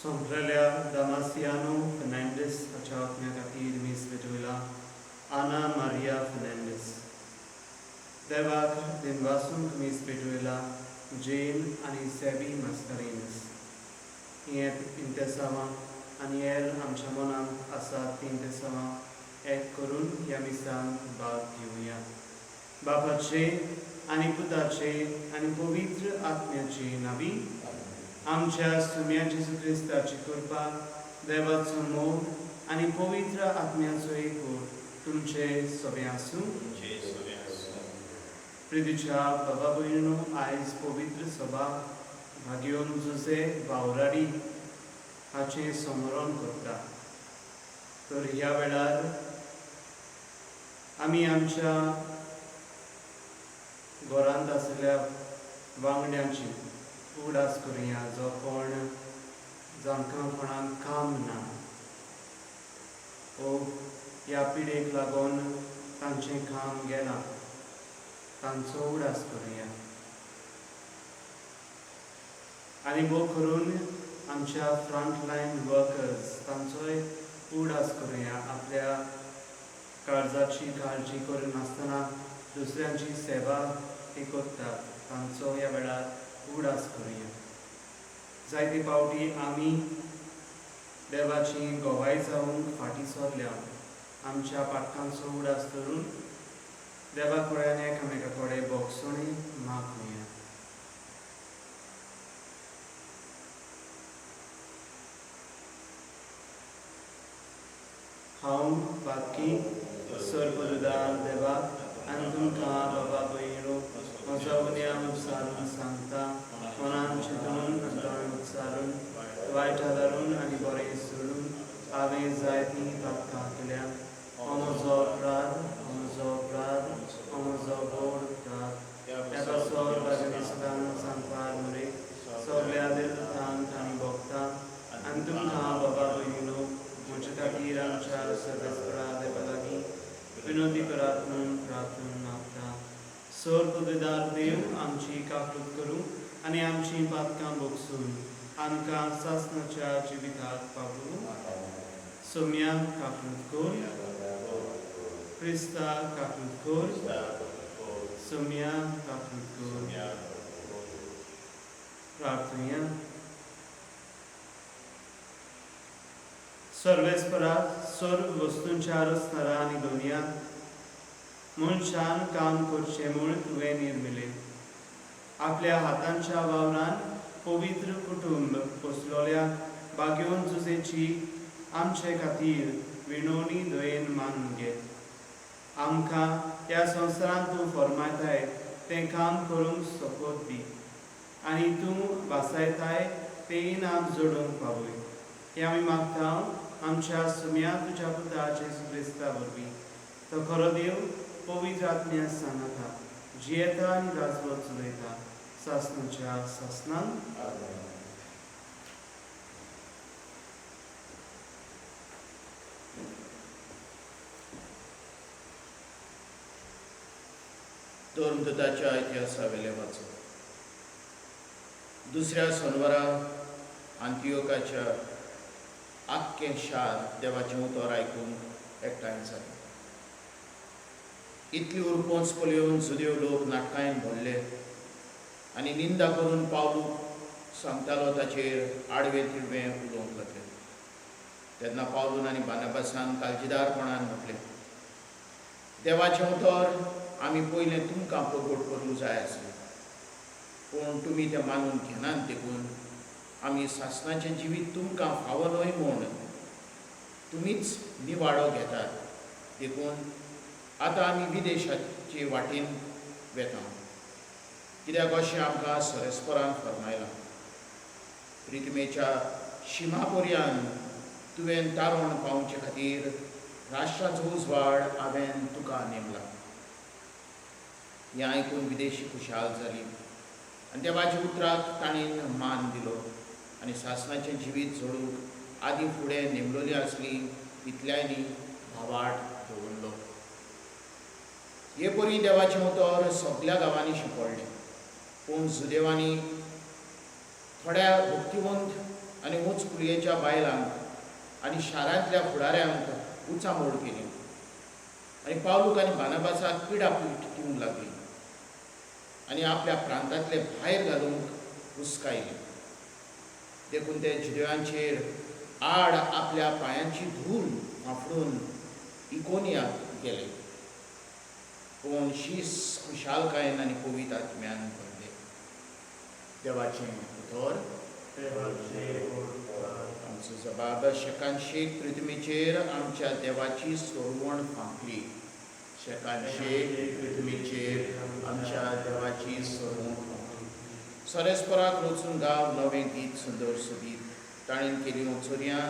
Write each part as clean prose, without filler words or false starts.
Sombrelea Damasciano Fernandez hacia mia capir mis vetuila Ana Maria Fernandez. Devac dinvasum mis vetuila Jane आणि Sebi Mascarenes. Intesama Aniel आमच्या मनात असा इंतेसमा एक करून या मिसान भाग घेऊया. बापाचे आणि पुताचे आणि पवित्र आत्म्याचे नावी आमच्या सुम्या जेजू ख्रिस्ताची कृपा, देवाचो मोग आणि पवित्र आत्म्याचो एकूण तुमचे सगळे आसूं. प्रितीच्या बाबा भयणो, आयज पवित्र सभा भाग्योन जुजे वावराडी हाचे स्मरण करता. तर ह्या वेळार आमी आमच्या घरांत आसलेल्या वांगड्यांची उडास करुया जो कोण जांकां कोणाक काम ना ओ ह्या पिडेक लागून तांचें काम गेलां तांचो उडास करुया. आनी भोव करून आमच्या फ्रंटलायन वर्कर्स तांचोय उडास करुया. आपल्या काळजाची काळजी करिनासतना दुसऱ्यांची सेवा ते करतात तांचो ह्या वेळार उडास करुया. जायते फावटी आमी देवाची गोवाय जावंक फाटीं सरल्या आमच्या पाटकांचो उडास धरून देवा कडेन एकामेका कडेन बोगसणी मागुया. हांव बाकी सर्वदार देवा आनी तुमकां बाबा भयणो म्हज्या उन्यान उपसारून सांगता. मनान चिंतून अंतरान उपसारून वायटा धरून आनी बरें सोडून हांवें जायतीं पातकां केल्या. हो म्हजो अपराध, हो म्हजो अपराध, हो म्हजो गोड अपराध. एका सोर बाजूनी सदांच सांगपार मरे सगळ्या देवतांक आनी भोगतांक आनी तुमकां बाबा भयणो म्हजे खातीर आमच्या सर्वेस्परा देवा लागीं विनोदी करात म्हणून प्रार्थना मागता. सर्वदार देव आमची काकूट करूं आनी आमची पातकां भोगसून आमकां सासणाच्या जिविताक पावूं. सोम्या काकूट कर, क्रिस्ता काकूट कर, सोम्या काकूट कर. प्रार्थना. सर्वेस्परा सर्व वस्तूंच्या रचणारा आनी दुनियांत मनशान काम करचें म्हूण तुवें निर्मिलें. आपल्या हातांच्या वावरान पवित्र कुटुंब पोसलोल्या बाग्योन जुजेची आमचे खातीर विणवणी दयेन मान घे. आमकां ह्या संवसारांत तूं फरमायताय तें काम करूंक सोपोत दी आनी तूं बासायताय तें इनाम जोडूंक पावय. हें आमी मागता आमच्या सुम्या तुज्या पुता जेजू क्रिस्ता वरवीं. तो खरो देव पवित्र आत्म्या सांगता जियेता आनी राजवट चलयता सासणाच्या सासणान. धर्मदूताच्या इतिहासा वेले वाचो. दुसऱ्या सोनवारा अंतियोकाच्या आख्खें शार देवाचें उतर आयकूंक एकठांय जालें. इतली उरपोंच पळयोवन जुदेव लोक नाटकायेन भरले आनी निंदा करून पावलूक सांगतालो ताचेर आडवें तिडवें उलोवंक लागले. तेन्ना पावलून आनी बार्नाबासान काळजीदारपणान म्हटलें, देवाचें उतर आमी पयलें तुमकां प्रगट करूंक जाय आसलें, पूण तुमी तें मानून घेनात देखून आमी सासणाचें जिवीत तुमकां फावो न्हय म्हूण तुमीच निवाडो घेतात. देखून आतां आमी विदेशाचे वाटेन वेता कित्याक अशें आमकां सरस्परान फरमायलां. प्रितमेच्या शिमा पर्यान तुवें तारण पावचे खातीर राष्ट्राचो उजवाड हांवें तुका नेमला. हें आयकून विदेशी खुशाल जाली आनी देवाच्या उतराक ताणेन मान दिलो आनी सासणाचें जिवीत जोडूंक आदीं फुडें नेमलोली आसली इतल्यांनी भावाट दवरलो. हे परी देवाचें उतर सगळ्या गांवांनी शिंपडलें, पूण सुदैवानी थोड्या भक्तिवंत आनी उंच कुलयेच्या बायलांक आनी शारांतल्या फुडाऱ्यांक उचामोड केली आनी पावलूक आनी बानाबासाक पिडापीठ दिवंक लागली आनी आपल्या प्रांतांतले भायर घालूंक हुस्कायली. देखून ते जुदेवांचेर आड आपल्या पांयांची धूल फाफडून इकोनियाक गेले. पूण शीस खुशालकायेन आनी पवित्र आत्म्यान भरले. देवाचें उतर. आमचो जबाब. शेकांशेक पृथ्वीचेर आमच्या देवाची सोडवण फांकली. शेकांशेक पृथ्वीचेर आमच्या देवाची सोडवण फांकली. सोरेस्पराक रचून गाव नवें गीत सुंदर सोबीत. ताणेन केली चोरयां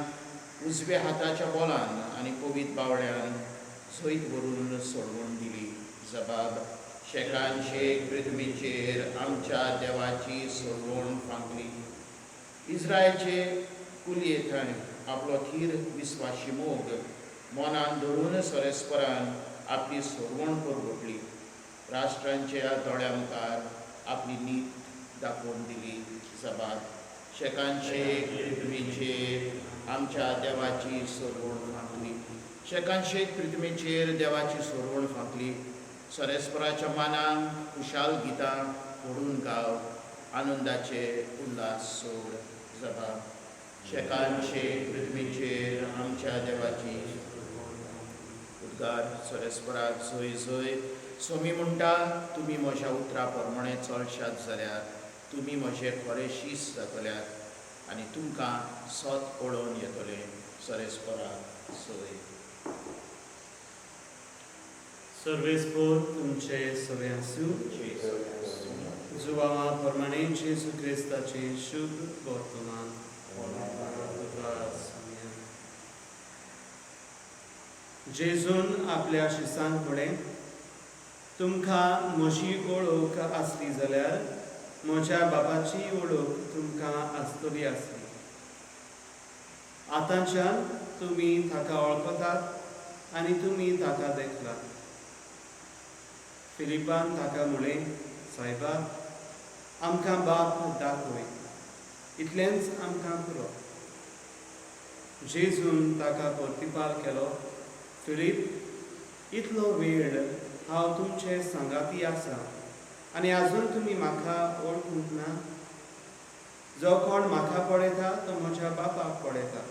उजव्या हाताच्या बोलान आनी पवित्र बावड्यान सयत व्हरून सोडवण दिली. जबाब. शेकांशेक पृथ्वीचेर आमच्या देवाची सोडवण फांकली. इस्रायलचे कुलयेंतल्यान आपलो थीर विस्वाशी मोग मनान धरून सोरेस्परान आपली सोडवण परगटली. राष्ट्रांच्या दोळ्या मुखार आपली नीत दाखोवन दिली. जबाब. शेकांशेक पृथ्वीचेर आमच्या देवाची सोडवण फांकली. शेकांशेक पृथ्वीचेर देवाची सोडवण फांकली. सोरेस्पराच्या मानान खुशाल गितां फोडून गाव. आनंदाचे उल्हास सोड. जबाब. शेकांशेक पृथ्वीचेर आमच्या देवाची उद्गार. सोरेस्पराक झोय झोय. सोमी म्हणटा तुमी म्हज्या उतरा प्रमाणे चलशात जाल्यार तुमी म्हजे खरे शीस जातल्यात आनी तुमकां सोत पळोवन येतले. सोरेस्पराक सोय. सर्वेस्पोर तुमचे सवे आसूं. जुवामा प्रमाणे जेजू क्रिस्ताचे शुभ वर्तमान. जेजून आपल्या शिसांक फुडें तुमकां म्हजी ओळख आसली जाल्यार म्हज्या बापाची ओळख तुमकां आसतली आसली. आतांच्यान तुमी ताका वळखतात आनी तुमी ताका देखलात. फिलिपान ताका म्हळें, सायबा, आमकां बाप दाखय, इतलेंच आमकां पुरो. जेजून ताका प्रतिपाल केलो, फिलीप, इतलो वेळ हांव तुमचे सांगाती आसा आनी आजून तुमी म्हाका वळखूंक ना. जो कोण म्हाका पळयता तो म्हज्या बापाक पळयता.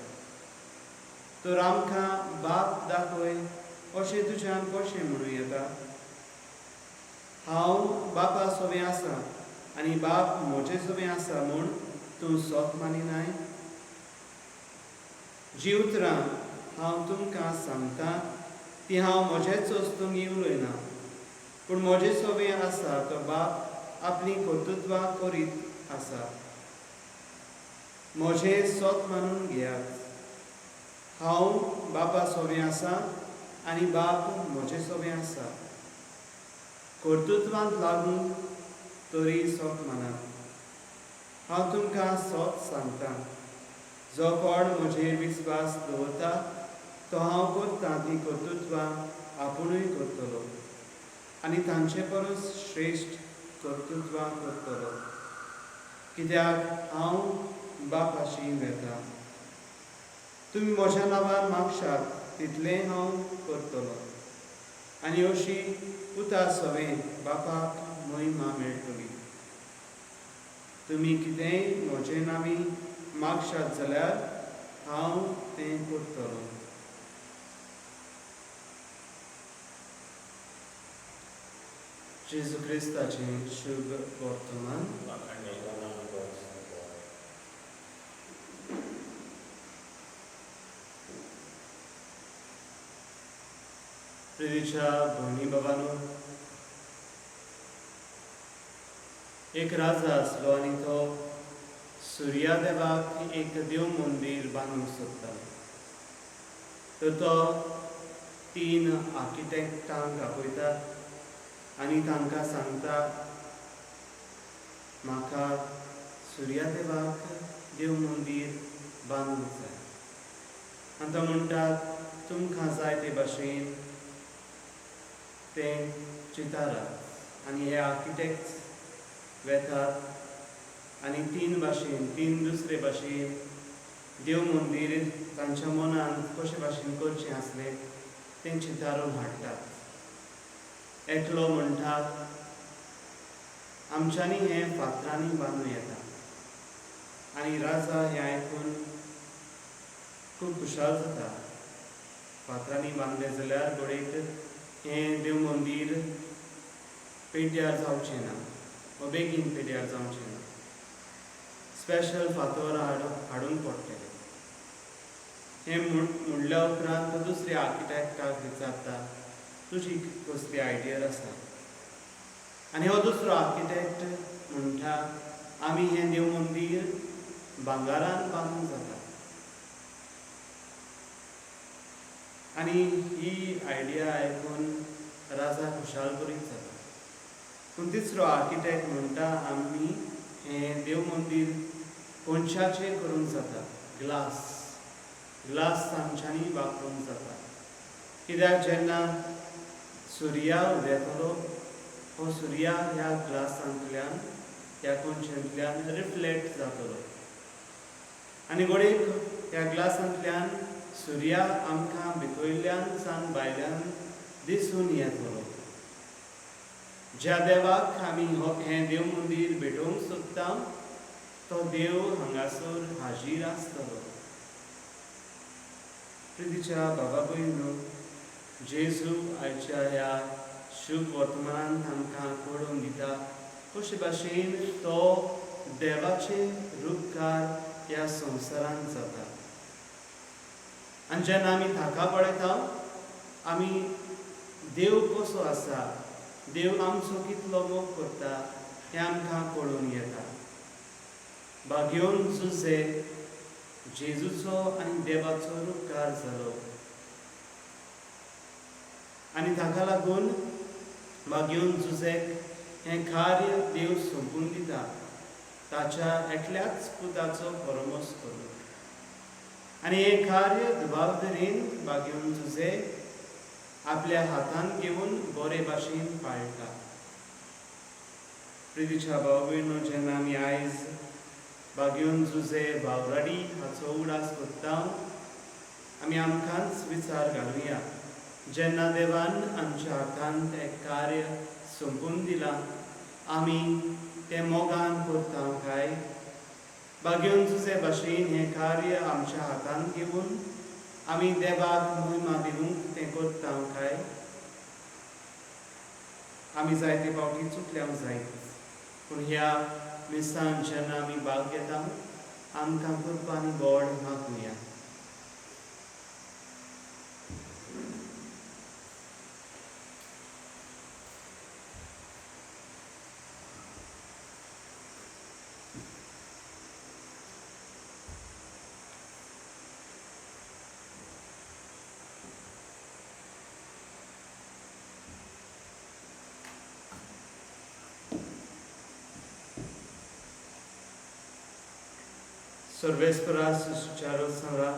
तर आमकां बाप दाखय अशें तुज्यान कशें म्हणूं येता? हांव बापा सोबें आसा आनी बाप म्हजे सोबें आसा म्हूण तूं सोत मानिनाय? जीं उतरां हांव तुमकां सांगतां ती हांव म्हजेच वस्तूंक उलयना, पूण म्हजे सोबें आसा तो बाप आपली कर्तुत्वां करीत आसा. म्हजें सोत मानून घेयात. हांव बापा सोबें आसा आनी बाप म्हजे सोबें आसा. कर्तुत्वांक लागून तरी सोत मानात. हांव तुमकां सोत सांगतां, जो कोण म्हजेर विस्वास दवरता तो हांव करतां ती कर्तुत्वां आपुणूय करतलो आनी तांचे परस श्रेश्ठ कर्तुत्वां करतलो, कित्याक हांव बापाशी वेता. तुमी म्हज्या नांवान मागशात तितलें हांव करतलो आनी अशी पुता सवें बापाक महिमा मेळटली. तुमी कितेंय म्हजे नांवी मागशात जाल्यार हांव तें करतलो. जेजू क्रिस्ताचें शुभ वर्तमान. प्रियच्या भयणी बाबांनो, एक राजा आसलो आनी तो सुर्या देवाक एक देव मंदीर बांदूंक सोदतालो. तर तो 3 आर्किटेक्टांक आपयता आनी तांकां सांगता, म्हाका सुर्या देवाक देव मंदीर बांदूंक जाय. आनी तो म्हणटा, तुमकां जाय ते भाशेन तें चितारात. आनी हे आर्किटेक्ट्स वेतात आनी 3 दुसरे भाशेन देव मंदिर तांच्या मनान कशे भाशेन करचें आसलें तें चितारून हाडटात। एकलो म्हणटा आमच्यांनी हें फातरांनी बांदूं येता आनी राजा हें आयकून खूब खुशाल जाता। फातरांनी बांदलें जाल्यार घोडेक हें देव मंदिर पेड्ड्यार जावचें ना वा बेगीन पेड्ड्यार जावचें ना। स्पेशल फातर हाडून पडटले। हें म्हणल्या उपरांत दुसऱ्या आर्किटेक्टाक विचारता तुजी कसली आयडिया आसा आनी हो दुसरो आर्किटेक्ट म्हणटा आमी हें देव मंदिर भांगारान बांदूंक जाता आनी ही आयडिया आयकून राजा खुशाल करीत जाता। पूण तिसरो आर्किटेक्ट म्हणटा आमी हें देव मंदिर कोणशाचें करूंक जाता, ग्लास तांच्यांनी वापरूंक जाता कित्याक जेन्ना सुर्या उदेतलो हो सुर्या ह्या ग्लासांतल्यान ह्या कोणशांतल्यान रिफ्लेक्ट जातलो आनी घोडेक ह्या ग्लासांतल्यान सुर्या आमकां भितरल्यान सावन भायल्यान दिसून येतलो। ज्या देवाक आमी हें देव मंदिर भेटोवंक सोदता तो देव हांगासर हाजीर आसतलो। प्रितीच्या बाबा भयणो, जेजू आयच्या ह्या शुभ वर्तमानांत आमकां कळोवन दिता कशे भाशेन तो देवाचे रूपकार ह्या संवसारांत जाता आनी जेन्ना आमी ताका पळयता आमी देव कसो आसा, देव आमचो कितलो मोग करता हें आमकां कळून येता। भाग्योन जुझे जेजूचो आनी देवाचो रूपकार जालो आनी ताका लागून भाग्योन जुझेक हें कार्य देव सोंपून दिता ताच्या एकल्याच पुताचो परमोस करून आनी हें कार्य जबाबदारेन भाग्योन जुझे आपल्या हातान घेवन बरे भाशेन पाळटा। प्रितीच्या भाव भयणो, जेन्ना आमी आयज भाग्योन जुझे भावराडी हाचो उडास करता आमी आमकांच विचार घालुया जेन्ना देवान आमच्या हातान तें कार्य सोंपून दिलां आमी तें मोगान करता काय? भाग्योन जुझे भाशेन हें कार्य आमच्या हातान घेवन आमी देवाक महिमा दिवंक तें करता काय? आमी जायते फावटी चुकल्यांक जायत पूण ह्या मिसान जेन्ना आमी भाग घेता आमकां कृपा आनी बोड मागुया। सर्वेस्परास सुचारो सांगा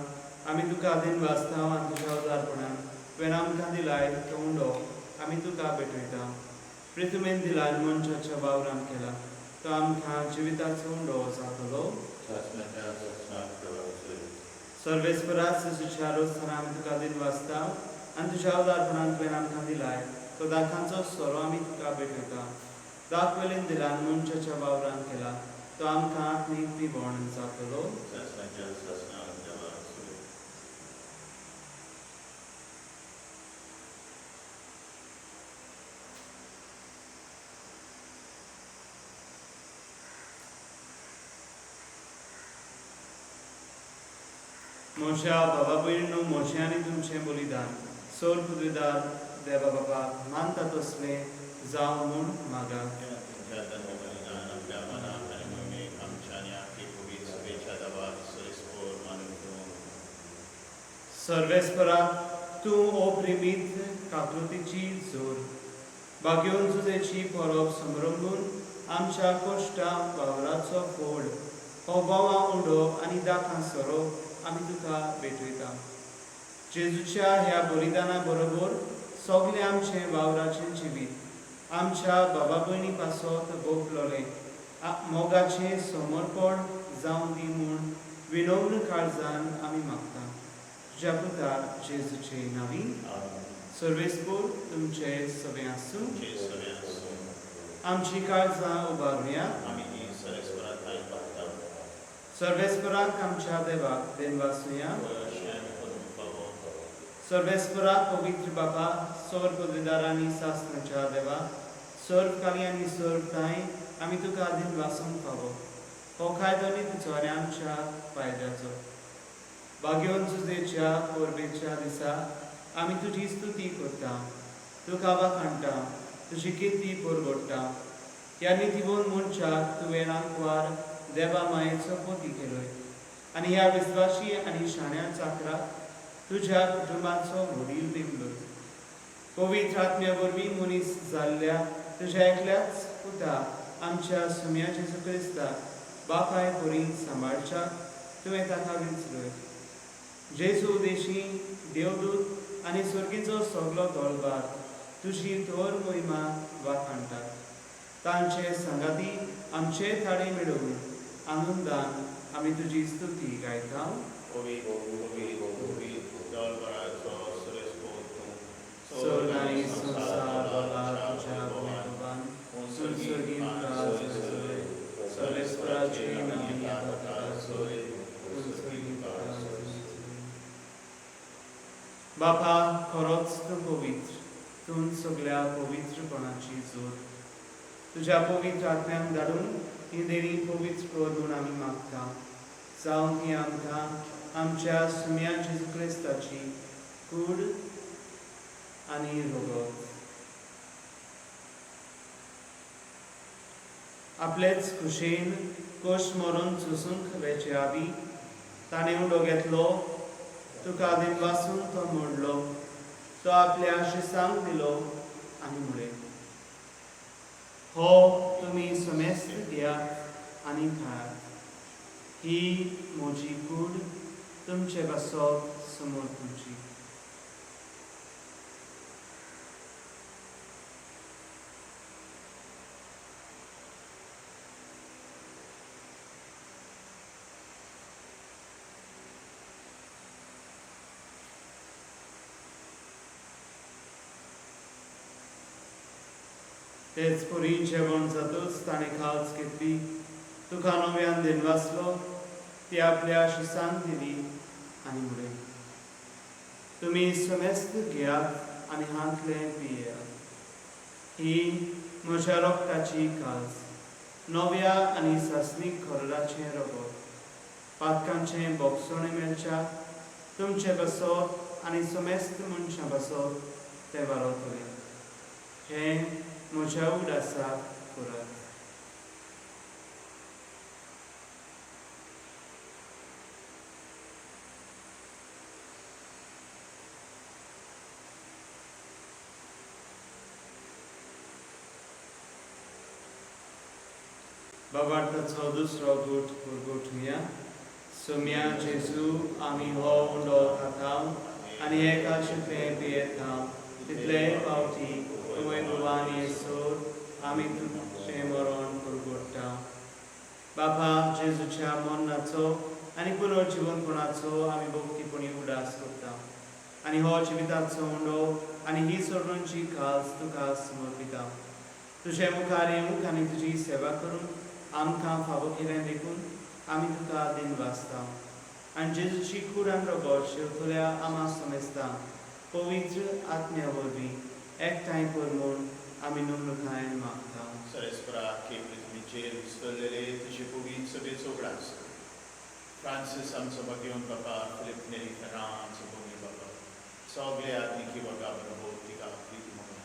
आमी तुका आदीन वाचता आनी तुज्या उदारपणान तुवें आमकां दिलाय तो उंडो आमी तुका भेटयता। पृथ्वीन दिलाय मनशाच्या वावरान केला तो आमकां जिविताचो उंडो जातलो। सर्वेस्परास सुचारो सांगा आमी तुका आदीन वाचता आनी तुज्या उदारपणान तुवें आमकां दिलाय तो दाखांचो सोरो आमी तुका भेटयता। दाख वेलेन दिलाय मनशाच्या वावरान केला तो आमकां नीट निवण जातलो। मोशा बाबा भयणो, मोशे आनी तुमचें बलिदान सोर पदवीदार देवा बापाक मानता तसलें जावं म्हूण मागा। सर्वेस्परा तूं ओप्रिमीत काकृतीची जोर भाग्योन जुझेची परब समरंभून आमच्या कोश्टा वावराचो फोड हो बोवा उंडो आनी दाखां सोरो आमी तुका भेटयता। जेजूच्या ह्या बलिदाना बरोबर सगलें आमचें वावराचें जिवीत आमच्या बाबा भयणी पासत भोगलोलें मोगाचें समर्पण जावं दी म्हूण विनम्र काळजान आमी मागता तुज्या पुता जेजूचे नावी सर्वेस्पोर तुमचे सगळे आसूं आमची काळजां उबारुया सर्वेस्पराक आमच्या देवाक देनवासुया सर्वेस्पराक पवित्र बाबा सौर पदवीदारांनी सासणाच्या देवा सर्व काली आनी सर्व ताई आमी तुका दिनवासूंक फावो हो कायदो तुजो आनी आमच्या फायद्याचो भाग्यवन सुजेच्या परबेच्या दिसा आमी तुजी स्तुती करता तुका वाखाणटा तुजी किर्ती परगडटा ह्या नितीवन मनशाक तुवें रांकवार देवा मायेचो पोती केलोय आनी ह्या विस्वासी आनी शाण्या चाकराक तुज्या कुटुंबाचो व्हडील दिवलोय पवित्र आत्म्या वरवीं मनीस जाल्ल्या तुज्या एकल्याच पुता आमच्या सुम्या जेजू क्रिस्ताक बापाय बरी सांबाळच्या तुवें ताका विंचलोय जेजू उदेशी देवदूत आनी स्वर्गीचो सगलो दळबार तुजी तोर मोहिमा वाखाणटात तांचे संगाती आमचे थाळे मेळोवन आनंदान आमी तुजी स्तुती गायता स्वर्ग आनी संसार बाबा तुज्या भगवान सुरसुर्गीन राज सोय सर्वेस्पराचे नामी आतां सोय सुरसुर्गीन राज बापा खरोच तूं पवित्र तूं सगळ्या पवित्रपणाची जोत तुज्या पवित्र आत्म्याक धाडून ही देणी पवित्र कर म्हूण आमी मागता जावं ती आमकां आमच्या सुम्या जेजू क्रिस्ताची कूड आनी रगत आपलेच खुशेन कोश मरून चुसूंक वेचे आवी ताणें उडो घेतलो तुका दिनवासून तो मोडलो तो आपल्या शिसांक दिलो आनी म्हळें हो तुमी समेस्त घेयात आनी खायात ही म्हजी कूड तुमचे बसप समोर तुमची तेच पुरी जेवण जातूच ताणें खावच घेतली तुका नव्यान दिनवासलो ती आपल्या शिसांक दिली आनी म्हळें तुमी समेस्त घेयात आनी हातले पियेयात ही म्हज्या रोगताची कास नव्या आनी सासणीक खरडाचें रगत पातकांचें बोगसोणें मेळच्या तुमचें बसप आनी समेस्त मनशां बसप तें वारतलें हें म्हज्या उडासाक करात बाबार्थाचो दुसरो गूट पुरगोठुया सुम्या जेजू आमी हो उंडो खाताव आनी एका शिकलें पियेताव तितले फावटी तुवें भुवानी येसोर आमी तुजें मरण पुरगोडटा बापा जेजूच्या मरणाचो आनी पुनर्जीवनपणाचो आमी भोगतीपणी उडास करता आनी हो जिविताचो उंडो आनी ही सोडूंची कास तुका समर्पिता तुजे मुखार येवंक आनी तुजी सेवा करून आमकां फावो केलें देखून आमी तुका दिनवासता आनी जेजूची कूड आनी रगत शेवतल्या आमा समेस्ता पवित्र आत्म्या वरवीं एकठांय कर म्हूण आमी नम्रतायेन मागता सर्वेस्परा के पृथ्वीचेर विस्कळलेले तुजे पवित्र सभेचो उगडास फ्रांसीस आमचो भाग्यवन बाबा फिलिप नेरी फेरां आमचो भोंगी बाबा सगळे आत्मिकी वर्गा बरोबर तिका प्रिती म्हणून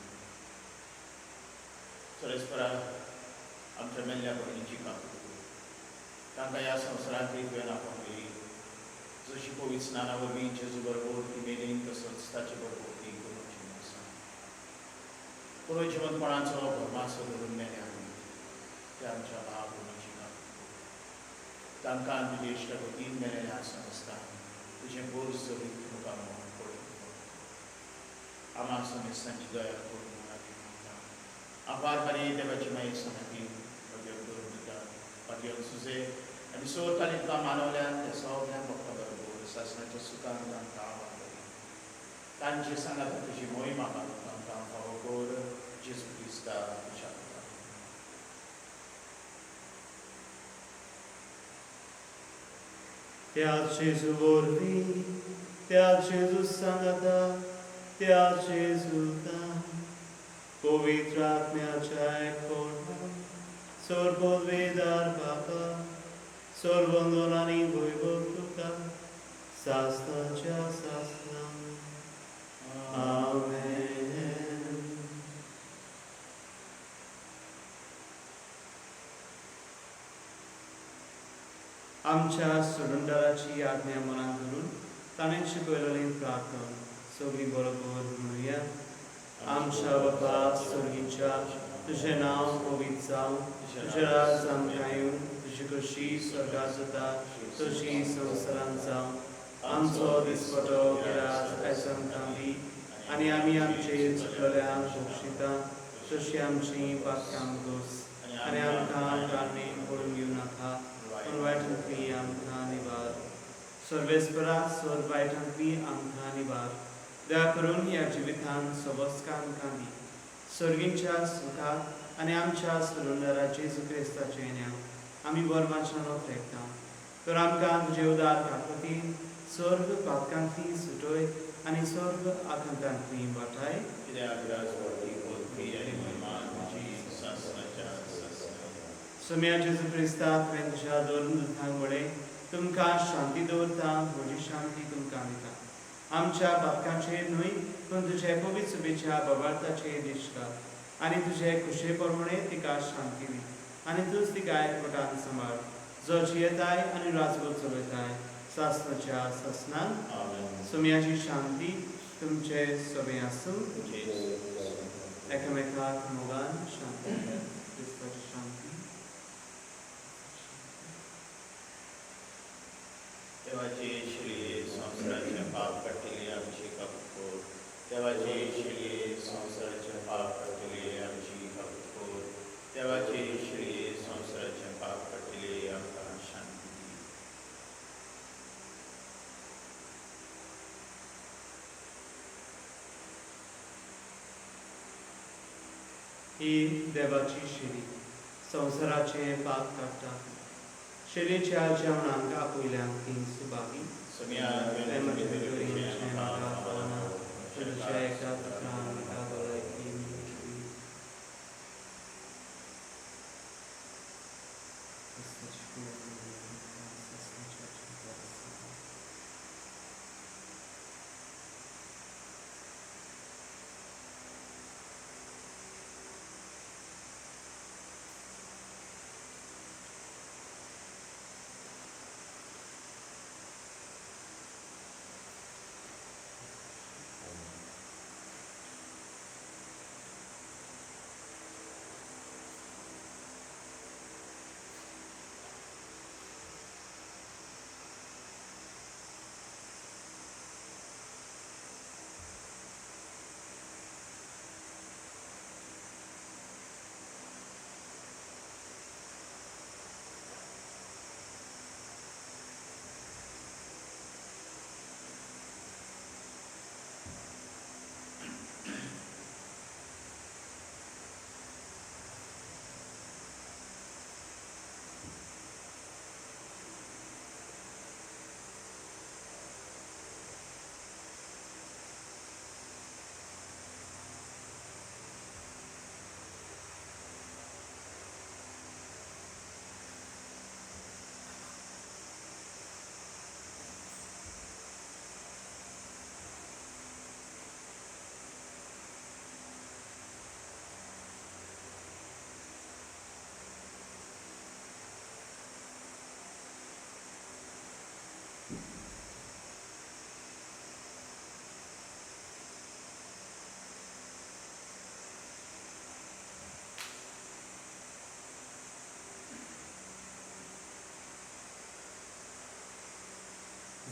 सर्वेस्परा आमच्या मेल्ल्या भयणीची काकू तांकां ह्या संवसारांतली तुवें आपणली जशी पवित्र स्नाना वरवीं जेजू बरोबर ती मेलीन तसोच ताचे बरोबर ती करूची आसा पुरोजीवनपणाचो भरमासो धरून मेल्या ते आमच्या भाव भयणीची काकू तांकां तुजे इश्टगतीन मेलेल्या आसा आसता तुजें बोर जरीत तुमकां मोहन पळय आमा समेस्तांची दया करून आभार मारी देवाची माई संगती भाग्यवन करून दिता भाग्यवन सुजे आणि सोतान तुका मानवल्यान ते सगळ्यांक फक्त बरोबर सासणाच्या सुखान तांकां आवाज तांचे सांगात तुजी मोहीम आकारून तांकां फावो कर जेजू क्रिस्ता तुज्या पुता. त्या Gesù vorbi, त्या Gesù सांगता, त्या Gesù पवित्र आत्म्याच्या एकपणान सर्वोद्वेदार बापा सर्वंदोलांनी भुयभोग तुका सासनाच्या सासनान. आमेन. आमच्या सुरंदराची आज्ञा मनात धरून ताणें शिकयलेली प्रार्थना सगळी बरोबर म्हणुया. आमच्या बापा स्वर्गीच्या, तुझें नांव पवित्र जावं, तुजें राज आमकां येवं, तुजी कशी स्वर्गांत जाता तशी संवसारांत जावं. आमचो दिसपटो गिरास आयज आमकां दी, आनी आमी आमचेर चुकलेल्यांक बक्षिता तशी आमची पातकां दोस, आनी आमकां कारणीन पडून दिवं नाका, पूण वायटांतली आमकां निवार. सर्वेस्परा सर वायटांतली आमकां निवार. दया करून ह्या जिवितांत सबस्का आमकां दी. सर्गींच्या सुखांत आनी आमच्या सुरंदरा जेजू क्रिस्ताचे येण्याक आमी बरमाचनांत तेंकता. तर आमकां तुजे उदार खातीर सर्व पातकांतली सुटय आनी सर्व आकांतांतली वाटाय. सोम्या जेजू क्रिस्ता तुवें तुज्या दोन दुतांक वडे तुमकां शांती दवरता, म्हजी शांती तुमकां दिता. आमच्या पातकांचेर न्हय पूण तुजे पवित्र सुबेच्या बबाळताचेर दिश्ट घाल, आनी तुजे खुशे प्रमाणे तिका शांती दी, आनी तूंच तिका एकवटान सांबाळ, जो जियेताय आनी राजवट चलयताय सासनाच्या सासनान. सोम्याची शांती तुमचे सोबे आसूं. एकामेकाक मोगान शांती क्रिस्ताची शांती. देवाचे शिलये संवसाराचे पाप काडटली आमची कापूर. देवाचे शिलये संवसाराचे पाप काडटली आमची कापूर. देवाचे शिलये संवसाराचे पाप काडटली आमकां शांती दी. ही देवाची शिडी संवसाराचे पाप काडटा. शिडीच्या जेवणाक आपुयल्यांक ती सुबावी.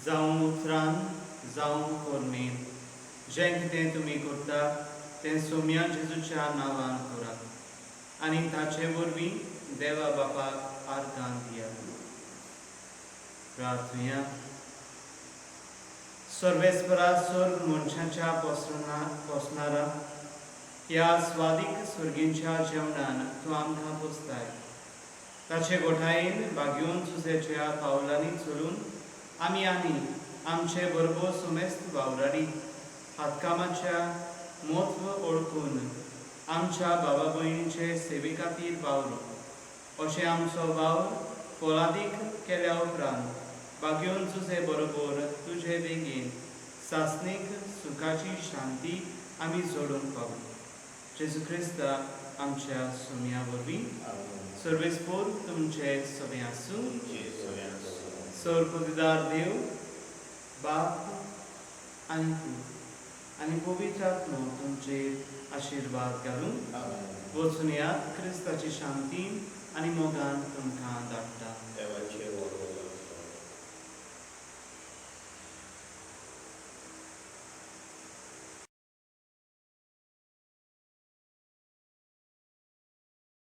जावं उतरान जावं खोर्मेन, जें कितें तुमी करता तें सोम्या जेजूच्या नांवान करात आनी ताचे वरवीं देवा बापाक आर्गां दियात. प्रार्थुया. सर्वेस्परा स्वर्ग मनशांच्या पोसणारा ह्या स्वादीक स्वर्गींच्या जेवणान तूं आमकां पोसताय. ताचे गोठायेन बागेवन सुसेच्या पावलांनी चलून आमी आनी आमचे बरोबर सुमेस्त वावराडी हातकामाच्या म्हत्व ओळखून आमच्या बाबा भयणीचे सेवे खातीर वावरू. अशें आमचो वावर फलादीक केल्या उपरांत बागेवन तुजे बरोबर तुजे बेगीन सासणीक सुखाची शांती आमी जोडूंक पावू. जेजू क्रिस्ता आमच्या सुमया वरवीं सर्वेस्पोर तुमचे सगळे आसूं. सर्वपदीदार देव बाप आनी तूं आनी पवित्र आत्मा तुमचेर आशिर्वाद घालून वचून यात क्रिस्ताची शांती आनी मोगान तुमकां धाडटा.